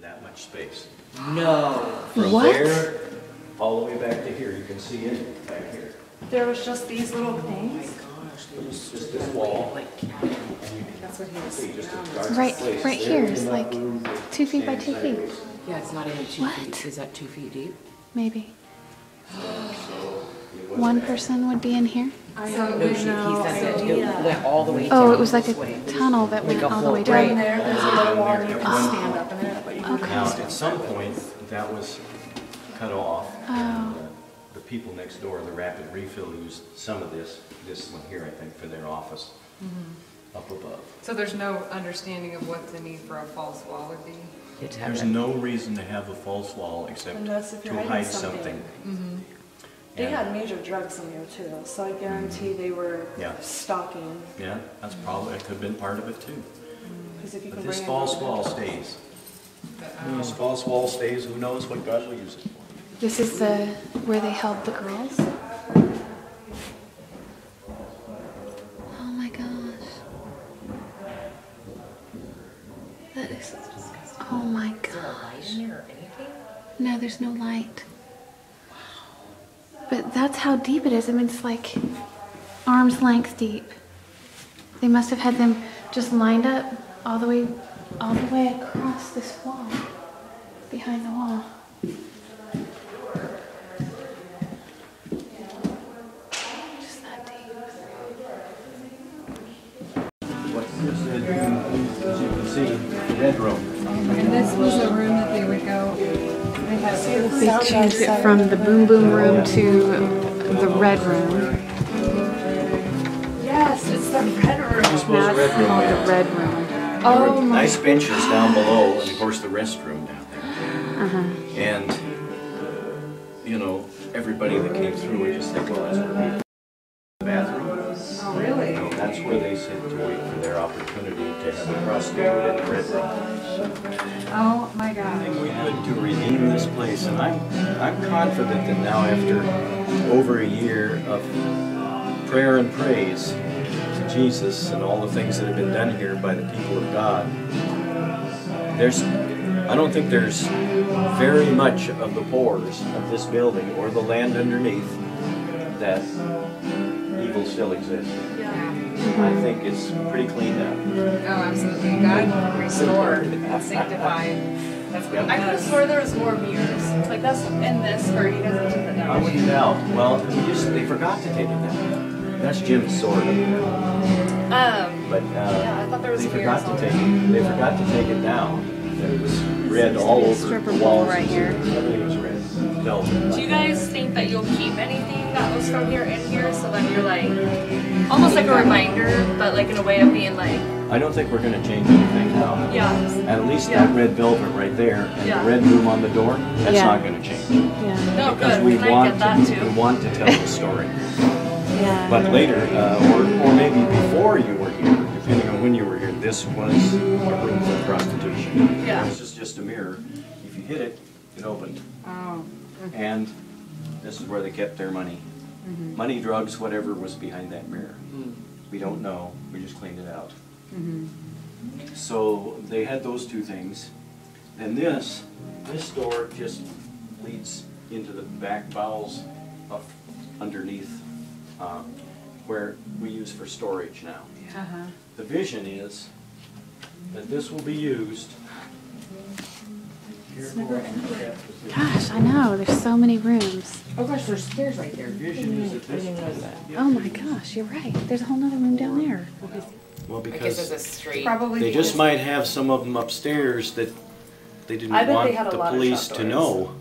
that much space. No. From What? there all the way back to here, you can see it back here. There was just these little things. It was just this wall. That's what he was See, saying. just a dark Right, place. right There here in is that like room, 2 feet by 2 stand feet, sideways. Yeah, it's not even 2 What? feet. Is that 2 feet deep? maybe. So it was One bad. person would be in here. I No, have he said that it went all the way down. Oh, it was like a this way. tunnel that went Like a all the way whole- down down. there. There's a little wall and you can stand up in it, but you can Okay. Now, at some point, that was cut off. Oh. And, the people next door, the Rapid Refill, used some of this one here, I think, for their office, up above. So there's no understanding of what the need for a false wall would be? It's There's heaven. no reason to have a false wall except Unless if to you're hiding hide something. something. They And- had major drugs in there too, so I guarantee they were Yeah. stalking. Yeah, that's probably, that could have been part of it too. Because if you But can this bring false in wall stays. This false wall stays, who knows what God will use it for. This is the where they held the girls. Oh my gosh. That is. Oh my gosh. No, there's no light. But that's how deep it is. I mean, it's like arm's length deep. They must have had them just lined up all the way across this wall, behind the wall. Just that deep. What this is, as you can see, the bedroom. And this was a room that they would go, they had They changed it from the boom boom room to the red room. Yes, it's the red room. This was the Now red it's room. called man. the red room. There were Oh my. nice benches down below, and of course the restroom down there. Uh-huh. And, you know, everybody that came through would just think, well, that's where people the bathroom. Oh, really? No, that's where they sit to wait for their opportunity to have a prostitute in the red room. oh my God. Everything we could to redeem this place, and I'm confident that now, after over a year of prayer and praise to Jesus and all the things that have been done here by the people of God, I don't think there's very much of the pores of this building or the land underneath that evil still exists. I think it's pretty cleaned up. Oh, absolutely. God restored and sanctified. That's what I could have swore there was more mirrors. Like that's in this, or you guys have taken it I down. wouldn't doubt. Well, they forgot to take it down. That's Jim's sword. But Yeah, I thought there was they mirrors forgot to on take there. it. They forgot to take it down. It was red all over stripper the pole walls. right here. Everything was red. Velvet. Do you guys think that you'll keep anything that was from here in here, so then you're like, almost like a reminder, but like in a way of being like, I don't think we're going to change anything now. yeah, At least Yeah. that red velvet right there and Yeah. the red room on the door, that's Yeah. not going to change. Yeah. no Because good. we Can I want get that to, too? we want to tell the story. Yeah. But later, or maybe before you were here, depending on when you were here, this was a room for prostitution. Yeah. This is just a mirror. If you hit it, it opened. Oh. And this is where they kept their money. Money, drugs, whatever was behind that mirror. We don't know. We just cleaned it out. So they had those two things. And this door just leads into the back bowels up underneath where we use for storage now. Uh-huh. The vision is that this will be used. Gosh, I know. There's so many rooms. Oh gosh, there's stairs right there. The vision is that I didn't this. notice that. Oh my gosh, you're right. There's a whole nother room down there. Well, I guess there's because a straight. Probably they just because- might have some of them upstairs that they didn't I bet want they had a the lot of police to trapdoors. know.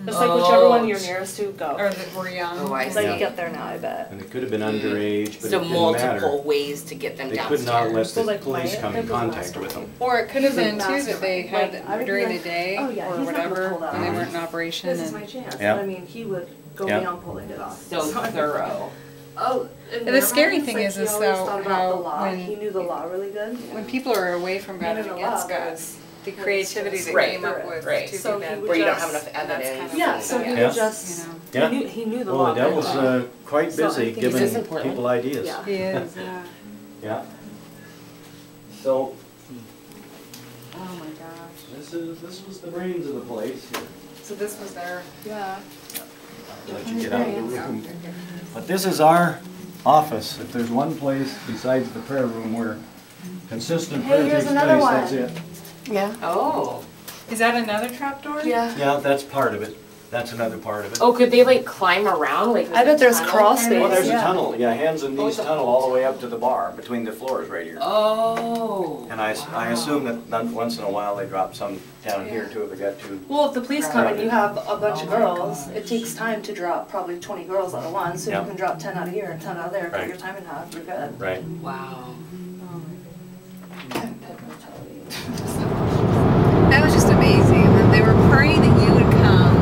It's like whichever one you're nearest to, go. Or that we're young. Oh, I Like see. you get there now, I bet. And it could have been underage, but So it didn't multiple matter. ways to get them They downstairs. could not let So, the like, police my come in aunt was contact master. with them. Or it could have been Like too that they had mastermind. Like, I would be during the like, day oh, yeah, or he's not gonna whatever pull that when they off. weren't in operation. This is And my chance. Yeah. And I mean, he would go Yeah. beyond pulling it off. So thorough. Oh, in The their scary minds, thing like, is he always though thought about how the law. when- He knew the law really good. when people are away from God No, and no, no, against law, God, there's- the creativity that Right, came up with right. to So do he that. would Where you don't just- have enough that's kind evidence. of- Yeah, so he Yeah. would just, You know. Yeah. he knew the Well, law. the devil's quite So I busy think he's giving in Portland. people ideas. Yeah. He is, Yeah. So, oh my gosh. This was the brains of the place. So this was their, yeah. I'll let you get out of the room. But this is our office. If there's one place besides the prayer room where consistent prayer takes place, that's it. Yeah. Oh. Is that another trapdoor? Yeah. Yeah, that's part of it. That's another part of it. Oh, could they like climb around? Like, I bet there's crawl space. Well, there's a tunnel. Yeah, hands and knees tunnel all the way up to the bar between the floors right here. Oh. And I assume that once in a while they drop some down here too if it got too. Well, if the police come and you have a bunch of girls, it takes time to drop probably 20 girls out of one, so Yeah. you can drop 10 out of here and 10 out of there, cut Right. your time in half, you're good. Right. Wow. That was just amazing. And then they were praying that you would come.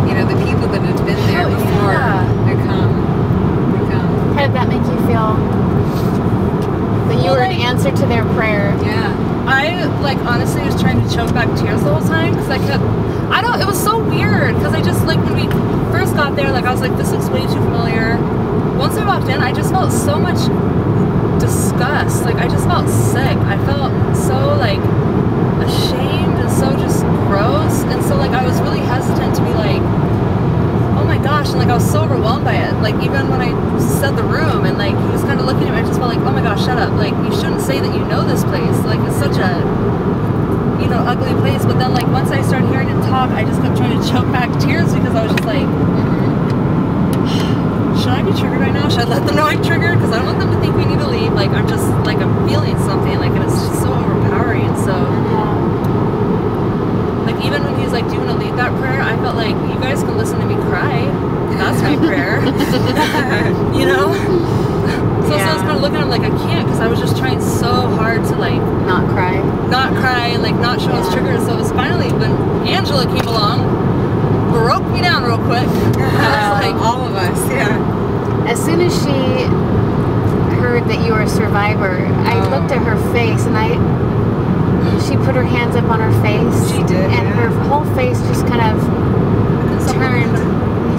You know, the people that had been there before would come. How did that make you feel? That you were an answer to their prayer. Yeah. I, like, honestly was trying to choke back tears the whole time, because it was so weird, because I just, like, when we first got there, like, I was like, this looks way too familiar. Once I walked in, I just felt so much disgust. Like, I just felt sick. I felt so, like, ashamed and so just gross, and so like I was really hesitant to be like, oh my gosh, and like I was so overwhelmed by it. Like even when I said the room and like he was kind of looking at me, I just felt like, oh my gosh, shut up, like you shouldn't say that you know this place, like it's such a, you know, ugly place. But then like once I started hearing him talk, I just kept trying to choke back tears, because I was just like, should I be triggered right now? Should I let them know I'm triggered? Because I don't want them to think we need to leave. Like I'm just like I'm feeling something, like, and it's just so overpowering. And so like even when he's like, do you want to lead that prayer? I felt like you guys can listen to me cry. That's my prayer. You know? So I was kind of looking at him like I can't, because I was just trying so hard to like Not cry. and like not show his triggers. So it was finally when Angela came along, broke me down real quick. I was like, all of us, yeah. As soon as she heard that you were a survivor, I looked at her face and she put her hands up on her face. She did, And her whole face just kind of turned.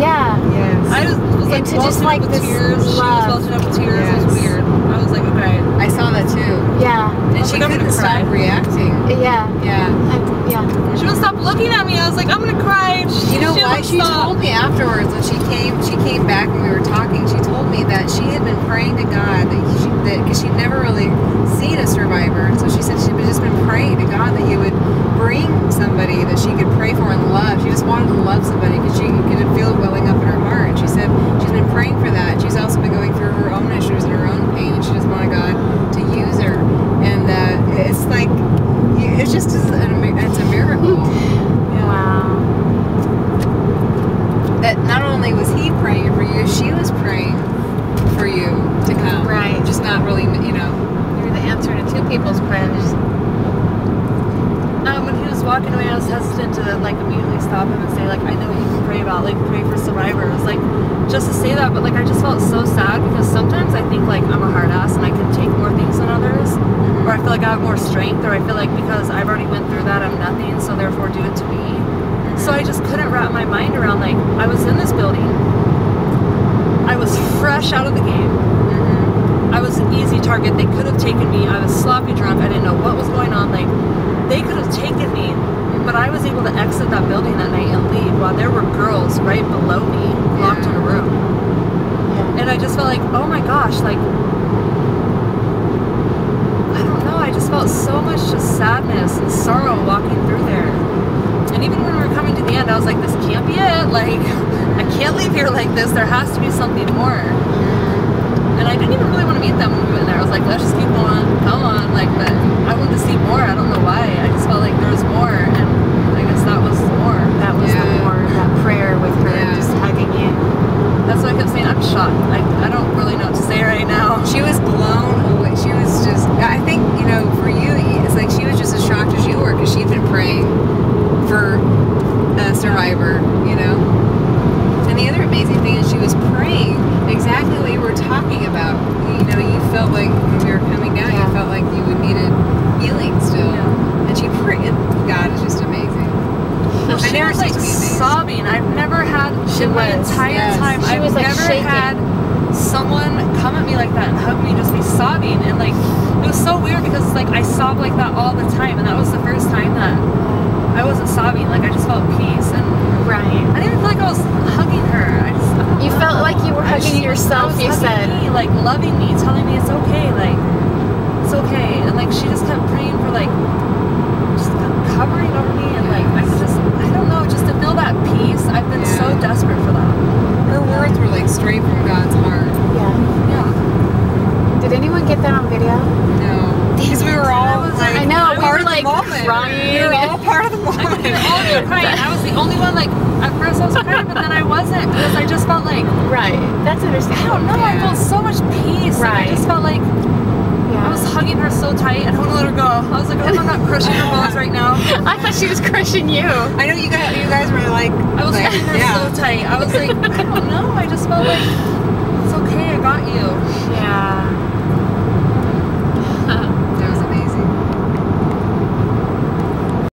Yeah. Yes. I was like Into just like up with this tears. She was love. welching up with tears. It Yes. was weird. I was like, okay. I saw that too. Yeah. And she like, I'm couldn't gonna stop cry. reacting. Yeah. Yeah. Yeah. She wouldn't stop looking at me. I was like, I'm gonna cry. You know why? wouldn't She stop. told me afterwards when she came back and we were talking, she told me that she had been praying to God because she'd never really seen a survivor. And so she said she'd just been praying to God that He would bring somebody that she could pray for and love. She just wanted to love somebody because she could feel it welling up in her heart. And she said she's been praying for that. She's also been going through her own issues and her own pain, and she just wanted God to use her. And it's like, it's just it's a miracle. Wow. That not only was He praying for you, she was praying for you to come. Right. Just not really, you know. You're the answer to two people's prayers. When he was walking away, I was hesitant to like immediately stop him and say like, I know what you can pray about, like pray for survivors, like just to say that. But like I just felt so sad, because sometimes I think like I'm a hard ass and I can take more things than others, or I feel like I have more strength, or I feel like because I've already went through that, I'm nothing, so therefore do it to me. So I just couldn't wrap my mind around, like, I was in this building, I was fresh out of the game, I was an easy target, they could have taken me, I was sloppy drunk, I didn't know what was going on, like, they could have taken me, but I was able to exit that building that night and leave while there were girls right below me, locked in a room. And I just felt like, oh my gosh, like, I don't know, I just felt so much just sadness and sorrow walking through there. And even when we were coming to the end, I was like, this can't be it. Like, I can't leave here like this. There has to be something more. And I didn't even really want to meet them when we went there. I was like, let's just keep going. Come on. Like, but I wanted to see more. I don't know why. I just felt like there was more. And I guess that was more. That was the more, that prayer with her just hugging you. That's what I kept saying. I'm shocked. I don't really know what to say right now. She was blown away. She was just, I think, you know, for you, it's like she was just as shocked as you were, because she'd been praying for a survivor, you know. And the other amazing thing is she was praying exactly what you were talking about. You know, you felt like when we were coming down, you felt like you needed healing still. And she prayed. God is just amazing. She was like sobbing. I've never had in my entire time. She was, like, never shaking. had someone come at me like that and hug me, just be sobbing. And like it was so weird, because it's like I sob like that all the time, and that was the first time that felt peace, and Right. I didn't even feel like I was hugging her. I don't You know. felt like you were hugging yourself, She you was said. hugging me, like loving me, telling me it's okay, like it's okay, and like she just kept praying for like just covering over me, and like I don't know, just to feel that peace. I've been so desperate for that. Her words were like straight from God's heart. Yeah. Yeah. Did anyone get that on video? No. Because we were all like, I know, we part were of the like moment. crying. We were all part of the I moment. mean, all of you crying. I was the only one, like, at first I was crying, but then I wasn't, because I just felt like, Right. That's I understandable. don't know, I felt so much peace. Like, Right. I just felt like Yeah. I was hugging her so tight, and I wouldn't let her go. I was like, I hope I'm not crushing her bones right now. I thought she was crushing you. I know you guys were like, I was holding her so tight. I was like, I don't know, I just felt like, it's okay, I got you. Yeah.